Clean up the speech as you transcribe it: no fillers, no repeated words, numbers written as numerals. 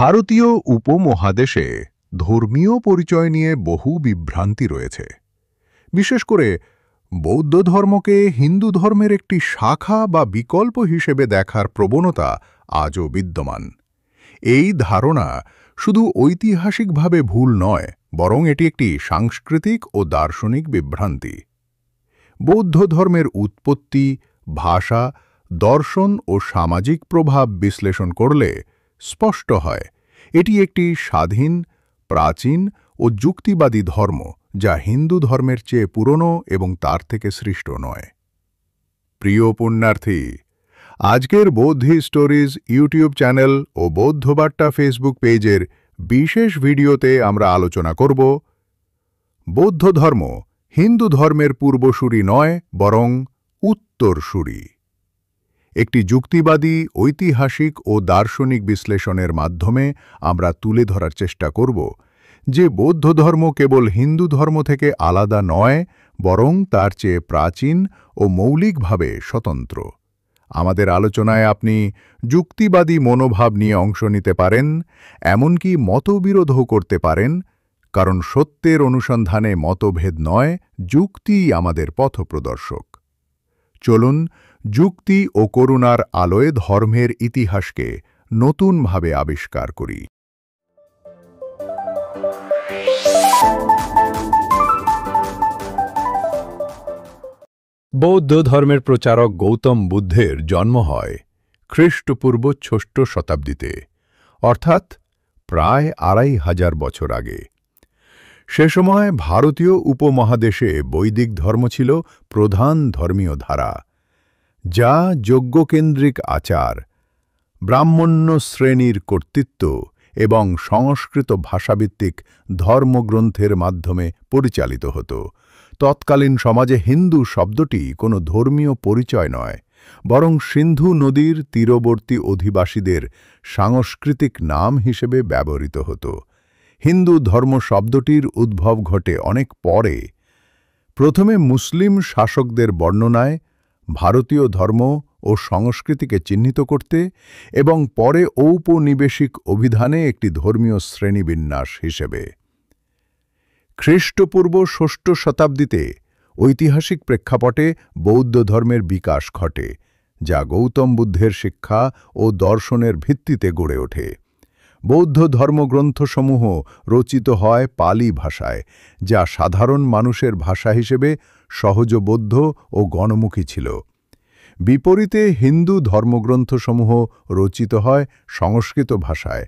ভারতীয় উপমহাদেশে ধর্মীয় পরিচয় নিয়ে বহু বিভ্রান্তি রয়েছে। বিশেষ করে বৌদ্ধ ধর্মকে হিন্দু ধর্মের একটি শাখা বা বিকল্প হিসেবে দেখার প্রবণতা আজও বিদ্যমান। এই ধারণা শুধু ঐতিহাসিকভাবে ভুল নয়, বরং এটি একটি সাংস্কৃতিক ও দার্শনিক বিভ্রান্তি। বৌদ্ধ ধর্মের উৎপত্তি, ভাষা, দর্শন ও সামাজিক প্রভাব বিশ্লেষণ করলে স্পষ্ট হয় এটি একটি স্বাধীন, প্রাচীন ও যুক্তিবাদী ধর্ম, যা হিন্দু ধর্মের চেয়ে পুরনো এবং তার থেকে সৃষ্ট নয়। প্রিয় পুণ্যার্থী, আজকের বৌদ্ধ স্টোরিজ ইউটিউব চ্যানেল ও বৌদ্ধবার্তা ফেসবুক পেজের বিশেষ ভিডিওতে আমরা আলোচনা করব বৌদ্ধ ধর্ম হিন্দু ধর্মের পূর্বসূরি নয়, বরং উত্তরসূরি। একটি যুক্তিবাদী, ঐতিহাসিক ও দার্শনিক বিশ্লেষণের মাধ্যমে আমরা তুলে ধরার চেষ্টা করব যে বৌদ্ধ ধর্ম কেবল হিন্দু ধর্ম থেকে আলাদা নয়, বরং তার চেয়ে প্রাচীন ও মৌলিকভাবে স্বতন্ত্র। আমাদের আলোচনায় আপনি যুক্তিবাদী মনোভাব নিয়ে অংশ নিতে পারেন, এমনকি মতবিরোধও করতে পারেন, কারণ সত্যের অনুসন্ধানে মতভেদ নয়, যুক্তিই আমাদের পথপ্রদর্শক। চলুন যুক্তি ও করুণার আলোয় ধর্মের ইতিহাসকে নতুনভাবে আবিষ্কার করি। বৌদ্ধ ধর্মের প্রচারক গৌতম বুদ্ধের জন্ম হয় খ্রিস্টপূর্ব ৬ষ্ঠ শতাব্দীতে, অর্থাৎ প্রায় ২৫০০ বছর আগে। সে সময় ভারতীয় উপমহাদেশে বৈদিক ধর্ম ছিল প্রধান ধর্মীয় ধারা, যা যজ্ঞকেন্দ্রিক আচার, ব্রাহ্মণ্য শ্রেণীর কর্তৃত্ব এবং সংস্কৃত ভাষাভিত্তিক ধর্মগ্রন্থের মাধ্যমে পরিচালিত হতো। তৎকালীন সমাজে হিন্দু শব্দটি কোনো ধর্মীয় পরিচয় নয়, বরং সিন্ধু নদীর তীরবর্তী অধিবাসীদের সাংস্কৃতিক নাম হিসেবে ব্যবহৃত হতো। হিন্দু ধর্ম শব্দটির উদ্ভব ঘটে অনেক পরে, প্রথমে মুসলিম শাসকদের বর্ণনায়, ভারতীয় ধর্ম ও সংস্কৃতিকে চিহ্নিত করতে, এবং পরে ঔপনিবেশিক অভিধানে একটি ধর্মীয় শ্রেণীবিন্যাস হিসেবে। খ্রিস্টপূর্ব ৬ষ্ঠ শতাব্দীতে ঐতিহাসিক প্রেক্ষাপটে বৌদ্ধ ধর্মের বিকাশ ঘটে, যা গৌতম বুদ্ধের শিক্ষা ও দর্শনের ভিত্তিতে গড়ে ওঠে। বৌদ্ধ ধর্মগ্রন্থসমূহ রচিত হয় পালি ভাষায়, যা সাধারণ মানুষের ভাষা হিসেবে সহজবোধ্য ও গণমুখী ছিল। বিপরীতে হিন্দু ধর্মগ্রন্থসমূহ রচিত হয় সংস্কৃত ভাষায়,